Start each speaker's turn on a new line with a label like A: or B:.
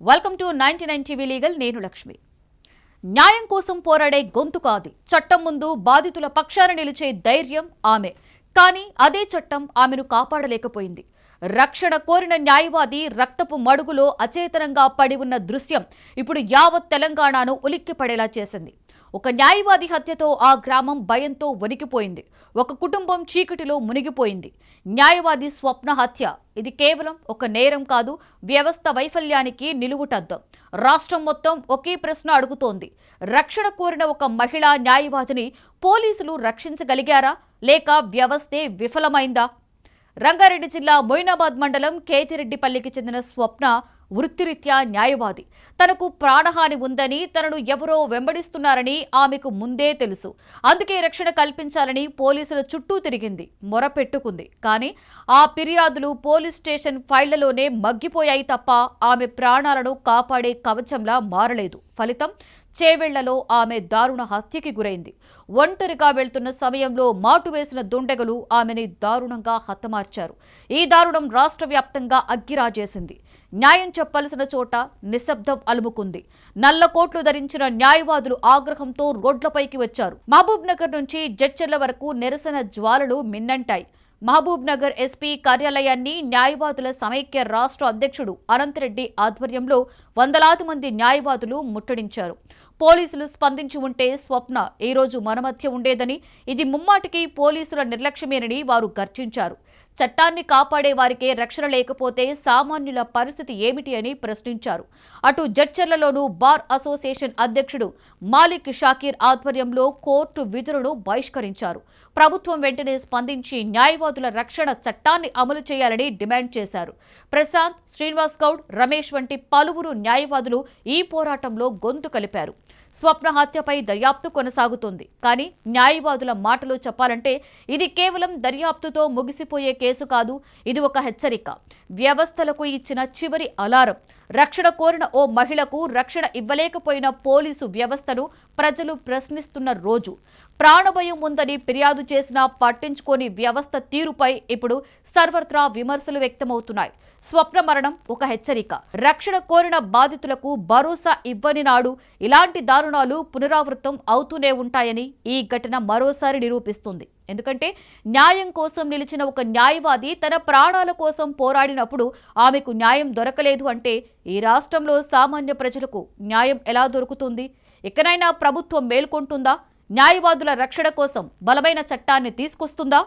A: Welcome to 99 TV legal. నేను లక్ష్మి. న్యాయం కోసం పోరాడే గొంతు కాదు, చట్టం ముందు బాధితుల పక్షాన నిలిచే ధైర్యం ఆమె. కానీ అదే చట్టం ఆమెను కాపాడలేకపోయింది. రక్షణ కోరిన న్యాయవాది రక్తపు మడుగులో అచేతనంగా పడి ఉన్న దృశ్యం ఇప్పుడు యావత్ తెలంగాణను ఉలిక్కిపడేలా చేసింది. ఒక న్యాయవాది హత్యతో ఆ గ్రామం భయంతో వణికిపోయింది. ఒక కుటుంబం చీకటిలో మునిగిపోయింది. న్యాయవాది స్వప్న హత్య ఇది కేవలం ఒక నేరం కాదు, వ్యవస్థ వైఫల్యానికి నిలువుటద్దం. రాష్ట్రం మొత్తం ఒకే ప్రశ్న అడుగుతోంది. రక్షణ కోరిన ఒక మహిళా న్యాయవాదిని పోలీసులు రక్షించగలిగారా, లేక వ్యవస్థే విఫలమైందా? రంగారెడ్డి జిల్లా మొయినాబాద్ మండలం కేతిరెడ్డిపల్లికి చెందిన స్వప్న వృత్తిరీత్యా న్యాయవాది. తనకు ప్రాణహాని ఉందని, తనను ఎవరో వెంబడిస్తున్నారని ఆమెకు ముందే తెలుసు. అందుకే రక్షణ కల్పించాలని పోలీసుల చుట్టూ తిరిగింది, మొరపెట్టుకుంది. కానీ ఆ ఫిర్యాదులు పోలీస్ స్టేషన్ ఫైళ్లలోనే మగ్గిపోయాయి తప్ప ఆమె ప్రాణాలను కాపాడే కవచంలా మారలేదు. ఫలితం చేవెళ్లలో ఆమె దారుణ హత్యకి గురైంది. ఒంటరిగా వెళ్తున్న సమయంలో మాటు వేసిన దుండగులు ఆమెని దారుణంగా హతమార్చారు. ఈ దారుణం రాష్ట్ర వ్యాప్తంగా అగ్గిరాజేసింది. న్యాయం చెప్పాల్సిన చోట నిశ్శబ్దం అలుముకుంది. నల్ల కోట్లు ధరించిన న్యాయవాదులు ఆగ్రహంతో రోడ్లపైకి వచ్చారు. మహబూబ్ నగర్ నుంచి జడ్చర్ల వరకు నిరసన జ్వాలలు మిన్నంటాయి. మహబూబ్ నగర్ ఎస్పీ కార్యాలయాన్ని న్యాయవాదుల సమైక్య రాష్ట్ర అధ్యక్షుడు అనంతరెడ్డి ఆధ్వర్యంలో వందలాది మంది న్యాయవాదులు ముట్టడించారు. పోలీసులు స్పందించి ఉంటే స్వప్న ఈ రోజు మన మధ్య ఉండేదని, ఇది ముమ్మాటికి పోలీసుల నిర్లక్ష్యమేనని వారు గర్జించారు. చట్టాన్ని కాపాడే వారికే రక్షణ లేకపోతే సామాన్యుల పరిస్థితి ఏమిటి అని ప్రశ్నించారు. అటు జడ్చర్లలోనూ బార్ అసోసియేషన్ అధ్యక్షుడు మాలిక్ షాకీర్ ఆధ్వర్యంలో కోర్టు విధులను బహిష్కరించారు. ప్రభుత్వం వెంటనే స్పందించి న్యాయవాదుల రక్షణ చట్టాన్ని అమలు చేయాలని డిమాండ్ చేశారు. ప్రశాంత్, శ్రీనివాస్ గౌడ్, రమేష్ వంటి పలువురు న్యాయవాదులు ఈ పోరాటంలో గొంతు కలిపారు. స్వప్న హత్యపై దర్యాప్తు కొనసాగుతోంది. కానీ న్యాయవాదుల మాటలో చెప్పాలంటే ఇది కేవలం దర్యాప్తుతో ముగిసిపోయే కేసు కాదు, ఇది ఒక హెచ్చరిక. వ్యవస్థలకు ఇచ్చిన చివరి అలారం. రక్షణ కోరిన ఓ మహిళకు రక్షణ ఇవ్వలేకపోయిన పోలీసు వ్యవస్థను ప్రజలు ప్రశ్నిస్తున్న రోజు. ప్రాణభయం ఉందని ఫిర్యాదు చేసినా పట్టించుకోని వ్యవస్థ తీరుపై ఇప్పుడు సర్వత్రా విమర్శలు వ్యక్తమవుతున్నాయి. స్వప్న మరణం ఒక హెచ్చరిక. రక్షణ కోరిన బాధితులకు భరోసా ఇవ్వని నాడు ఇలాంటి దారుణాలు పునరావృతం అవుతూనే ఉంటాయని ఈ ఘటన మరోసారి నిరూపిస్తుంది. ఎందుకంటే న్యాయం కోసం నిలిచిన ఒక న్యాయవాది తన ప్రాణాల కోసం పోరాడినప్పుడు ఆమెకు న్యాయం దొరకలేదు అంటే ఈ రాష్ట్రంలో సామాన్య ప్రజలకు న్యాయం ఎలా దొరుకుతుంది? ఇకనైనా ప్రభుత్వం మేల్కొంటుందా? న్యాయవాదుల రక్షణ కోసం బలమైన చట్టాన్ని తీసుకొస్తుందా?